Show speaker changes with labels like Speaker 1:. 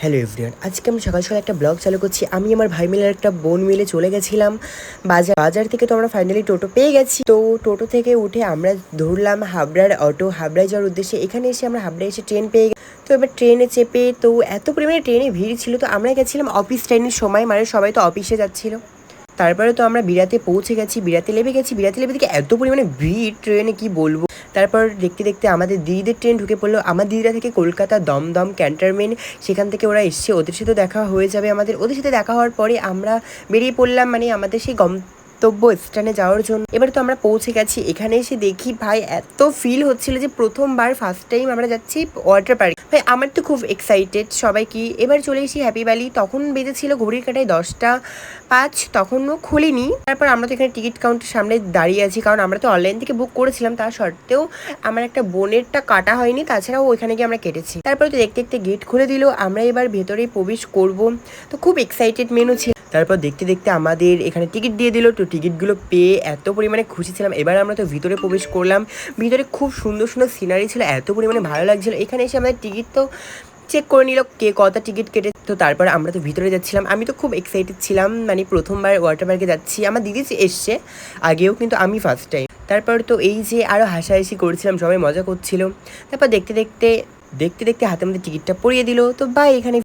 Speaker 1: Hello everyone, আজকে আমি সকাল সকাল একটা ব্লগ চালু করছি। আমি আমার ভাই মিলে একটা বোন মিলে চলে গেছিলাম বাজার থেকে। তো আমরা ফাইনালি টোটো পেয়ে গেছি। তো টোটো থেকে উঠে আমরা ধরলাম হাবড়ার অটো, হাবড়ায় যাওয়ার উদ্দেশ্যে। এখানে এসে আমরা হাবড়ায় এসে ট্রেন পেয়ে গেছি। তো এবার ট্রেনে চেপে তো এত পরিমাণে ট্রেনে ভিড় ছিল, তো আমরা গেছিলাম অফিস ট্রেনের সময়, মানে সবাই তো অফিসে যাচ্ছিল। তারপরে তো আমরা বিরাতে পৌঁছে গেছি, বিরাতে লেবে গেছি। বিরাতে লেবে থেকে এত পরিমাণে ভিড় ট্রেনে কি বলবো। তারপর দেখতে দেখতে আমাদের দিদিদের ট্রেন ঢুকে পড়লো। আমার দিদিরা থেকে কলকাতা দমদম ক্যান্টনমেন্ট, সেখান থেকে ওরা এসছে। ওদের সাথে দেখা হয়ে যাবে আমাদের। ওদের সাথে দেখা হওয়ার পরে আমরা বেরিয়ে পড়লাম, মানে আমাদের সেই গন্তব্য স্থানে যাওয়ার জন্য। এবার তো আমরা পৌঁছে গেছি। এখানে এসে দেখি ভাই এত ফিল হচ্ছিল যে প্রথমবার ফার্স্ট টাইম আমরা যাচ্ছি ওয়াটার পার্ক। ভাই আমার তো খুব এক্সাইটেড। সবাই কি এবার চলে এসেছি হ্যাপি ভ্যালি। তখন বেজেছিল ঘড়ির কাঁটায় 10টা 5, তখনও খুলিনি। তারপর আমরা তো এখানে টিকিট কাউন্টার সামনে দাঁড়িয়ে আছি, কারণ আমরা তো অনলাইন থেকে বুক করেছিলাম। তা সত্ত্বেও আমার একটা বোনেরটা কাটা হয়নি, তাছাড়াও ওইখানে গিয়ে আমরা কেটেছি। তারপরে তো দেখতে দেখতে গেট খুলে দিল, আমরা এবার ভেতরে প্রবেশ করব। তো খুব এক্সাইটেড মেনু ছিল। তারপর দেখতে দেখতে আমাদের এখানে টিকিট দিয়ে দিল। তো টিকিটগুলো পেয়ে এত পরিমাণে খুশি ছিলাম। এবার আমরা তো ভিতরে প্রবেশ করলাম। ভিতরে খুব সুন্দর সুন্দর সিনারি ছিল, এত পরিমাণে ভালো লাগছিল। এখানে এসে আমাদের টিকিট তো চেক করে নিল কে কত টিকিট কেটে। তো তারপর আমরা তো ভিতরে যাচ্ছিলাম। আমি তো খুব এক্সাইটেড ছিলাম, মানে প্রথমবার ওয়াটার পার্কে যাচ্ছি। আমার দিদি এসছে আগেও, কিন্তু আমি ফার্স্ট টাইম। তারপর তো এই যে আরও হাসাহাসি করছিলাম, সবাই মজা করছিল। তারপর দেখতে দেখতে হাতে আমাদের টিকিটটা পরিয়ে দিল। তো বাই, এখানে